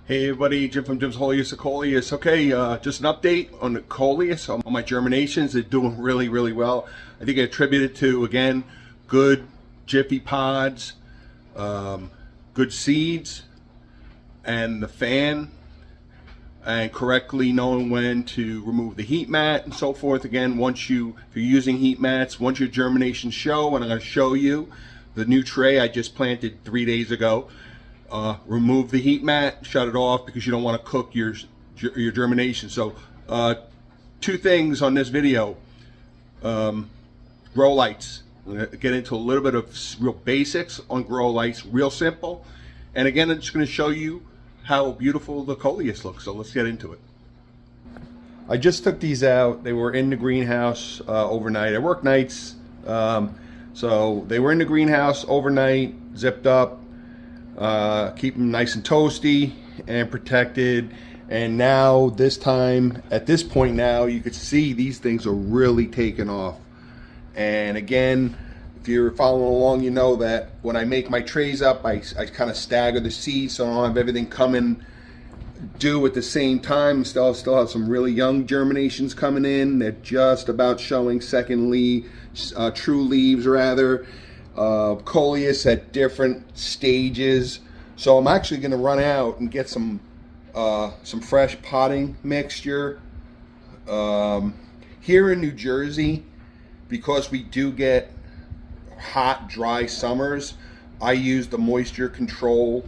Hey everybody, Jim from Jim's Coleus. Okay, just an update on the Coleus, on my germinations. They're doing really well. I think I attribute it to, again, good Jiffy pods, good seeds, and the fan, and correctly knowing when to remove the heat mat and so forth. Again, if you're using heat mats, once your germinations show, and I'm going to show you the new tray I just planted 3 days ago. Remove the heat mat, shut it off, because you don't want to cook your germination. So two things on this video. Grow lights. I'm going to get into a little bit of real basics on grow lights, real simple. And again, I'm just going to show you how beautiful the Coleus looks. So let's get into it. I just took these out. They were in the greenhouse overnight. I work nights, so they were in the greenhouse overnight, zipped up. Keep them nice and toasty and protected. And now at this point now, you could see these things are really taking off. And again, if you're following along, you know that when I make my trays up, I kind of stagger the seeds so I don't have everything coming due at the same time. Still have some really young germinations coming in. They're just about showing true leaves rather. Coleus at different stages. So I'm actually going to run out and get some fresh potting mixture. Here in New Jersey, because we do get hot, dry summers, I use the moisture control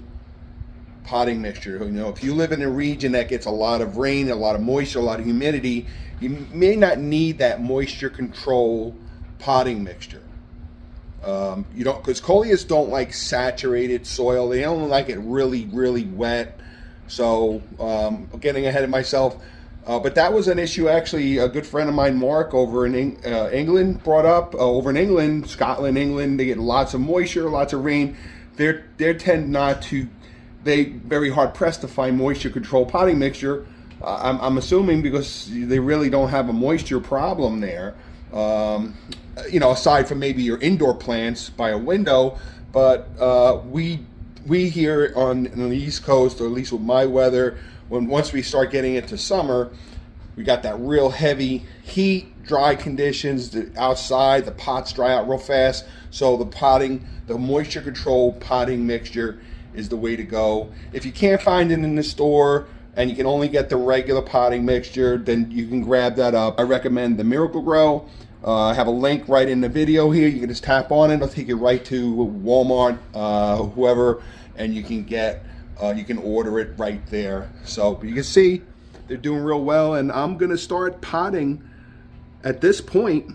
potting mixture. You know, if you live in a region that gets a lot of rain, a lot of moisture, a lot of humidity, you may not need that moisture control potting mixture. You don't, because Coleus don't like saturated soil. They don't like it really wet. So I'm getting ahead of myself. But that was an issue actually a good friend of mine, Mark, over in England, brought up. Over in England, Scotland, England, they get lots of moisture, lots of rain. They very hard pressed to find moisture control potting mixture. I'm assuming because they really don't have a moisture problem there. You know, aside from maybe your indoor plants by a window, but we here on the East Coast, or at least with my weather, once we start getting into summer, we got that real heavy heat, dry conditions. Outside, the pots dry out real fast. So the moisture control potting mixture is the way to go. If you can't find it in the store and you can only get the regular potting mixture, then you can grab that up. I recommend the Miracle Grow. I have a link right in the video here. You can just tap on it. It'll take you right to Walmart, whoever, and you can order it right there. So you can see they're doing real well, and I'm gonna start potting at this point.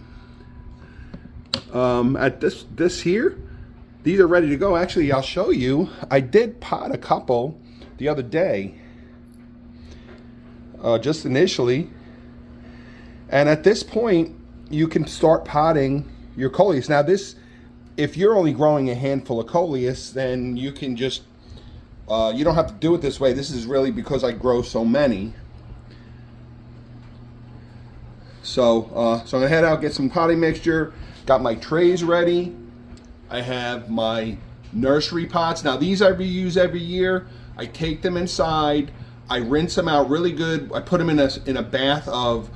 At this here, these are ready to go. Actually, I'll show you. I did pot a couple the other day, just initially, and at this point, you can start potting your Coleus. Now if you're only growing a handful of Coleus, then you can just, you don't have to do it this way. This is really because I grow so many. So I'm gonna head out, get some potting mixture. Got my trays ready. I have my nursery pots. Now these I reuse every year. I take them inside. I rinse them out really good. I put them in a bath of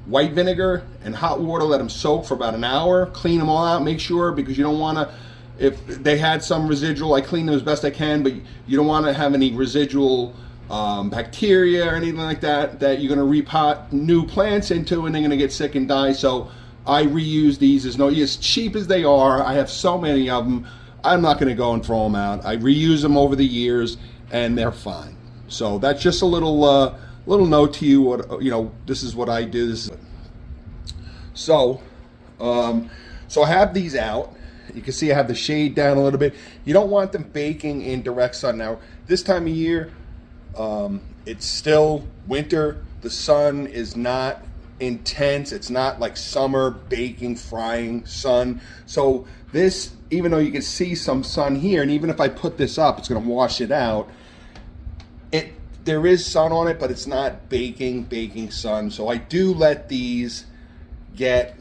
white vinegar and hot water, let them soak for about an hour, clean them all out, make sure, because you don't want to, if they had some residual, I clean them as best I can, but you don't want to have any residual bacteria or anything like that you're going to repot new plants into, and they're going to get sick and die. So I reuse these. As cheap as they are, I have so many of them, I'm not going to go and throw them out. I reuse them over the years and they're fine. So that's just a little note to you. What, you know, this is what I do. So I have these out. You can see I have the shade down a little bit. You don't want them baking in direct sun. Now this time of year, it's still winter. The sun is not intense. It's not like summer baking, frying sun. So this, even though you can see some sun here, and even if I put this up, it's going to wash it out. There is sun on it, but it's not baking sun. So I do let these get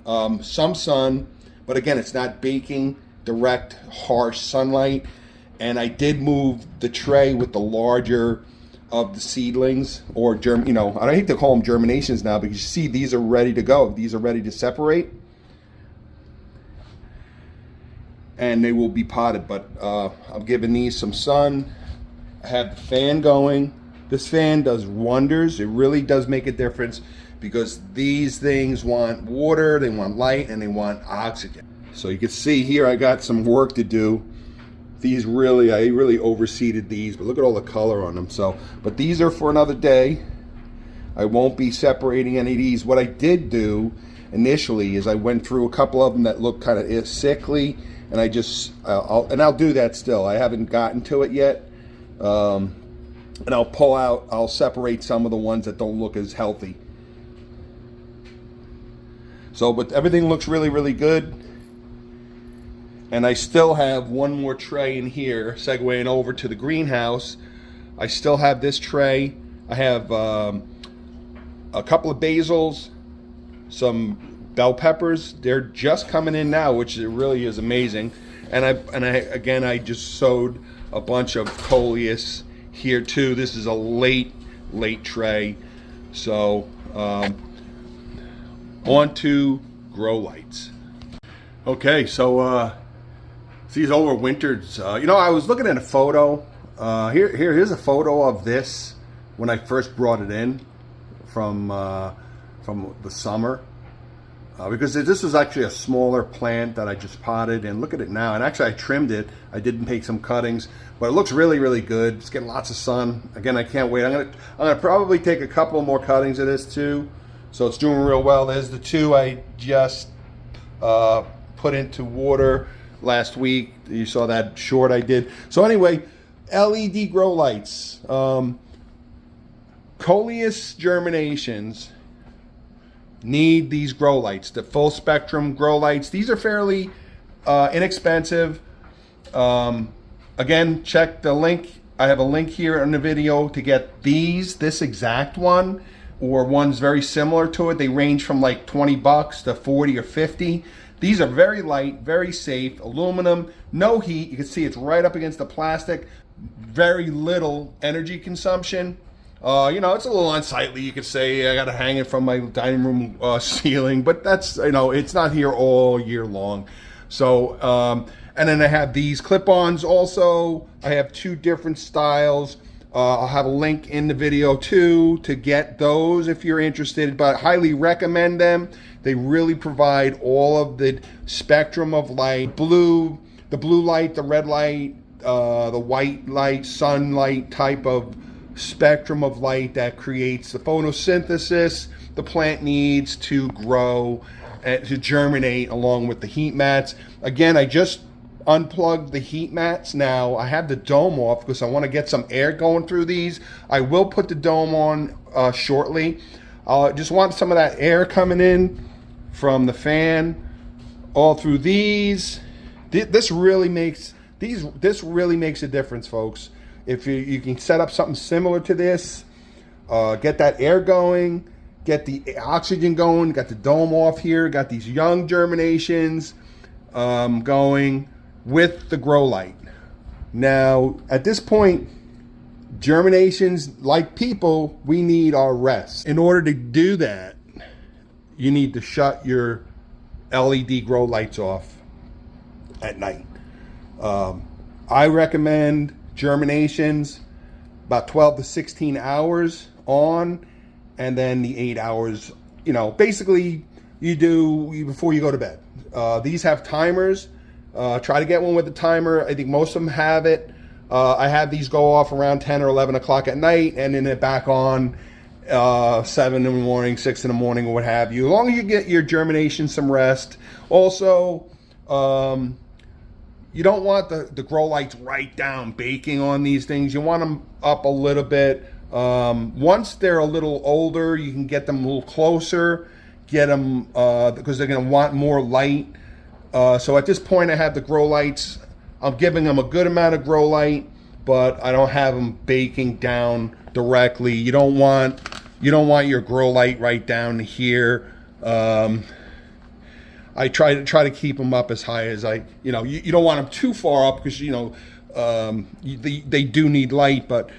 some sun, but again, it's not baking direct, harsh sunlight. And I did move the tray with the larger of the seedlings, or I hate to call them germinations now, because you see these are ready to go. These are ready to separate, and they will be potted. But I'm giving these some sun. I have the fan going. This fan does wonders. It really does make a difference, because these things want water, they want light, and they want oxygen. So you can see here I got some work to do. These I really overseeded these, but look at all the color on them. So, but these are for another day. I won't be separating any of these. What I did do initially is I went through a couple of them that look kind of sickly, and I just, I'll do that still. I haven't gotten to it yet. And I'll separate some of the ones that don't look as healthy. So, but everything looks really, really good. And I still have one more tray in here, segueing over to the greenhouse. I still have this tray. I have a couple of basils, some bell peppers. They're just coming in now, which really is amazing. And I just sowed a bunch of Coleus here too. This is a late tray. So on to grow lights. Okay, so these overwintered. I was looking at a photo. Here's a photo of this when I first brought it in from the summer. Because this is actually a smaller plant that I just potted, and look at it now. And actually I trimmed it. I did make some cuttings, but it looks really, really good. It's getting lots of sun. Again, I can't wait. I'm gonna probably take a couple more cuttings of this too. So it's doing real well. There's the two I just put into water last week. You saw that short I did. So anyway, LED grow lights. Coleus Germinations need these grow lights, the full spectrum grow lights. These are fairly inexpensive. Again, check the link. I have a link here in the video to get this exact one, or ones very similar to it. They range from like 20 bucks to 40 or 50. These are very light, very safe, aluminum, no heat. You can see it's right up against the plastic. Very little energy consumption. It's a little unsightly. You could say I got to hang it from my dining room ceiling, but that's, it's not here all year long. So, and then I have these clip-ons also. I have two different styles. I'll have a link in the video too to get those if you're interested, but I highly recommend them. They really provide all of the spectrum of light, the blue light, the red light, the white light, sunlight type of spectrum of light that creates the photosynthesis the plant needs to grow and to germinate, along with the heat mats. Again, I just unplugged the heat mats now. I have the dome off because I want to get some air going through these. I will put the dome on shortly. Just want some of that air coming in from the fan all through these. This really makes a difference, folks. If you can set up something similar to this, get that air going, get the oxygen going, got the dome off here, got these young germinations going with the grow light. Now, at this point, germinations, like people, we need our rest. In order to do that, you need to shut your LED grow lights off at night. I recommend Germinations about 12 to 16 hours on, and then the 8 hours, basically you do before you go to bed. These have timers. Try to get one with a timer. I think most of them have it. I have these go off around 10 or 11 o'clock at night, and then it back on 7 in the morning, 6 in the morning, or what have you. As long as you get your germination some rest. Also, you don't want the grow lights right down baking on these things. You want them up a little bit. Once they're a little older, you can get them a little closer. Get them, because they're going to want more light. So at this point, I have the grow lights. I'm giving them a good amount of grow light, but I don't have them baking down directly. You don't want your grow light right down here. I try to keep them up as high as you don't want them too far up, because They do need light, but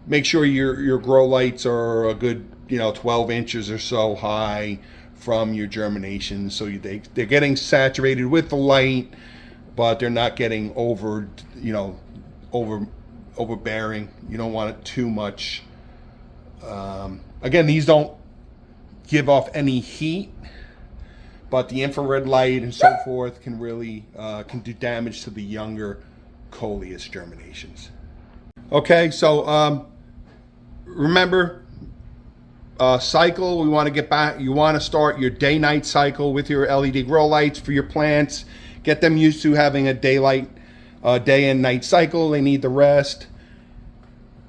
make sure your grow lights are a good 12 inches or so high from your germinations, so they're getting saturated with the light, but they're not getting overbearing. You don't want it too much. Again, these don't give off any heat, but the infrared light and so forth can really can do damage to the younger Coleus germinations. Okay, so remember, cycle, we want to get back, you want to start your day-night cycle with your LED grow lights for your plants. Get them used to having a day and night cycle. They need the rest.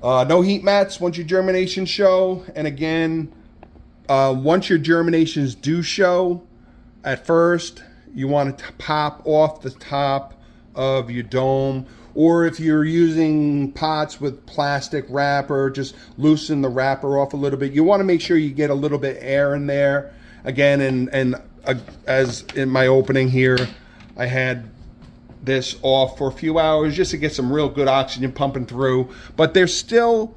No heat mats once your germinations show. And again, once your germinations do show, at first, you want to pop off the top of your dome, or if you're using pots with plastic wrapper, just loosen the wrapper off a little bit. You want to make sure you get a little bit of air in there. Again, and as in my opening here, I had this off for a few hours just to get some real good oxygen pumping through, but they're still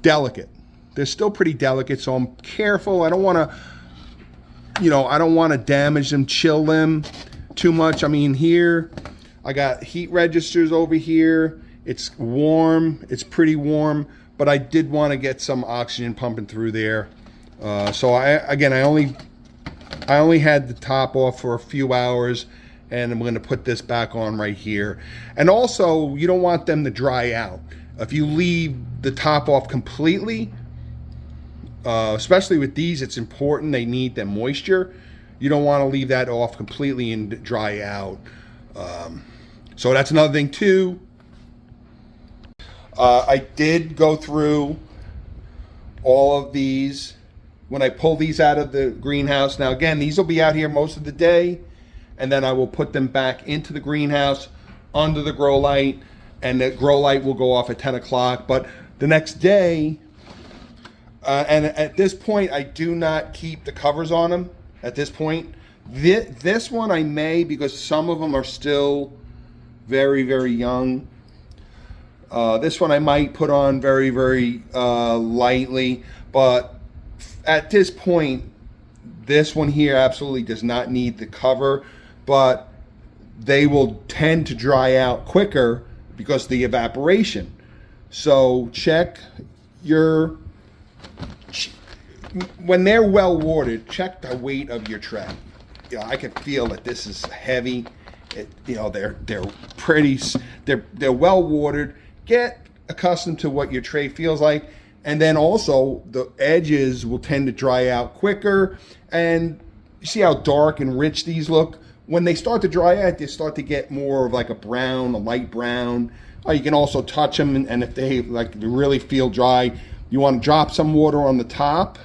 delicate. They're still pretty delicate, so I'm careful. I don't want to, I don't want to damage them, chill them too much. I mean, here I got heat registers over here. It's warm. It's pretty warm, but I did want to get some oxygen pumping through there. So I only had the top off for a few hours, and I'm going to put this back on right here. And also, you don't want them to dry out. If you leave the top off completely, especially with these, it's important. They need the moisture. You don't want to leave that off completely and dry out. So that's another thing too. I did go through all of these when I pull these out of the greenhouse. Now again, these will be out here most of the day, and then I will put them back into the greenhouse under the grow light, and the grow light will go off at 10 o'clock. But the next day, and at this point, I do not keep the covers on them. At this point, this one I may, because some of them are still very, very young. This one I might put on very, very lightly, but at this point, this one here absolutely does not need the cover, but they will tend to dry out quicker because of the evaporation. So check your, when they're well watered, check the weight of your tray. I can feel that this is heavy. They're pretty, they're well watered. Get accustomed to what your tray feels like, and then also the edges will tend to dry out quicker. And you see how dark and rich these look? When they start to dry out, they start to get more of like a brown, a light brown. You can also touch them, and if they really feel dry, you want to drop some water on the top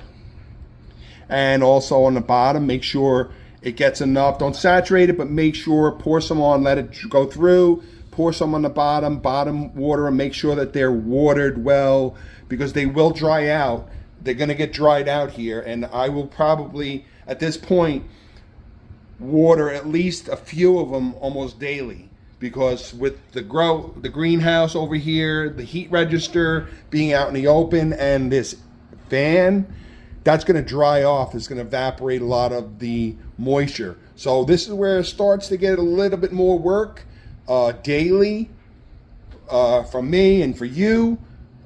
and also on the bottom. Make sure it gets enough. Don't saturate it, but make sure, pour some on, let it go through. Pour some on the bottom water, and make sure that they're watered well, because they will dry out. They're going to get dried out here, and I will probably, at this point, water at least a few of them almost daily, because with the greenhouse over here, the heat register being out in the open, and this fan, that's going to dry off. It's going to evaporate a lot of the moisture. So this is where it starts to get a little bit more work daily from me and for you,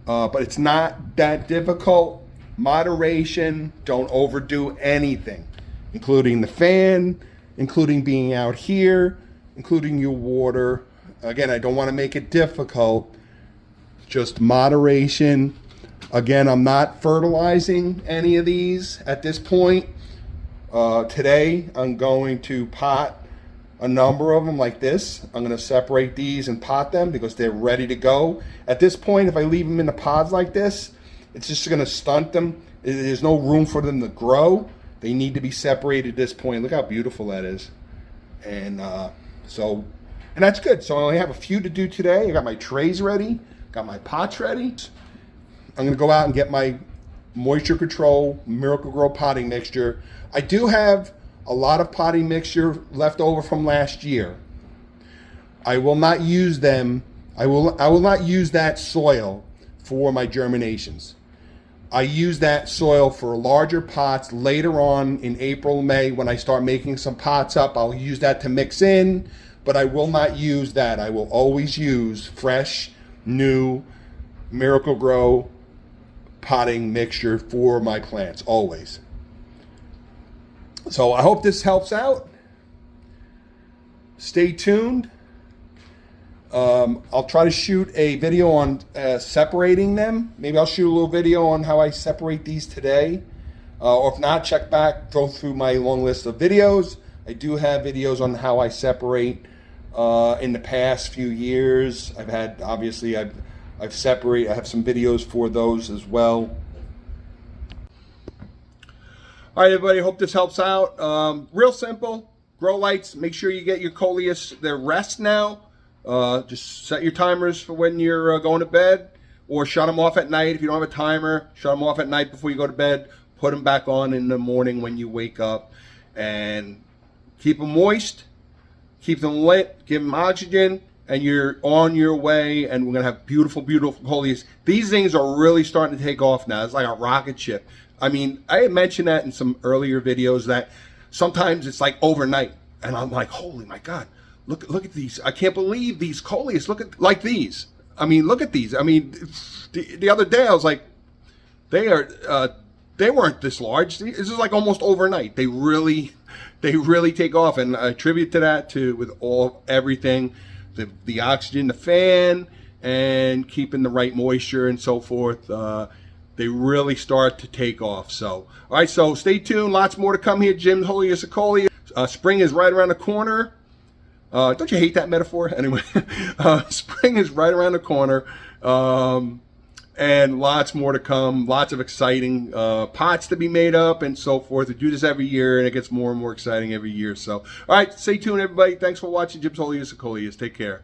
but it's not that difficult. Moderation, don't overdo anything, including the fan, including being out here, including your water. Again, I don't want to make it difficult, just moderation. Again, I'm not fertilizing any of these at this point. Today, I'm going to pot a number of them like this. I'm going to separate these and pot them because they're ready to go. At this point, if I leave them in the pods like this, it's just going to stunt them. There's no room for them to grow. They need to be separated at this point. Look how beautiful that is. And and that's good. So I only have a few to do today. I got my trays ready, got my pots ready. I'm going to go out and get my moisture control Miracle Grow potting mixture. I do have a lot of potting mixture left over from last year. I will not use them. I will not use that soil for my germinations. I use that soil for larger pots later on in April, May, when I start making some pots up. I'll use that to mix in, but I will not use that. I will always use fresh, new, Miracle-Gro potting mixture for my plants, always. So I hope this helps out. Stay tuned. I'll try to shoot a video on separating them. Maybe I'll shoot a little video on how I separate these today. Or if not, check back, go through my long list of videos. I do have videos on how I separate in the past few years. I've had, obviously, I have some videos for those as well. All right, everybody, hope this helps out. Real simple, grow lights. Make sure you get your Coleus, their rest now. Just set your timers for when you're going to bed, or shut them off at night. If you don't have a timer, shut them off at night before you go to bed. Put them back on in the morning when you wake up, and keep them moist, keep them lit, give them oxygen, and you're on your way. And we're gonna have beautiful, beautiful Coleus. These things are really starting to take off now. It's like a rocket ship. I mean, I had mentioned that in some earlier videos that sometimes it's like overnight, and I'm like, holy my God. Look at these. I can't believe these Coleus. Look at, like these. I mean, look at these. I mean, the other day I was like, they weren't this large. This is like almost overnight. They really take off, and I attribute to that with everything, the oxygen, the fan, and keeping the right moisture and so forth. They really start to take off. So, all right. So stay tuned. Lots more to come here. Jim's Holiest of Coleus. Spring is right around the corner. Don't you hate that metaphor? Anyway, spring is right around the corner, and lots more to come. Lots of exciting pots to be made up and so forth. We do this every year, and it gets more and more exciting every year. So, all right, stay tuned, everybody. Thanks for watching Jim's Holiest of Coleus. Take care.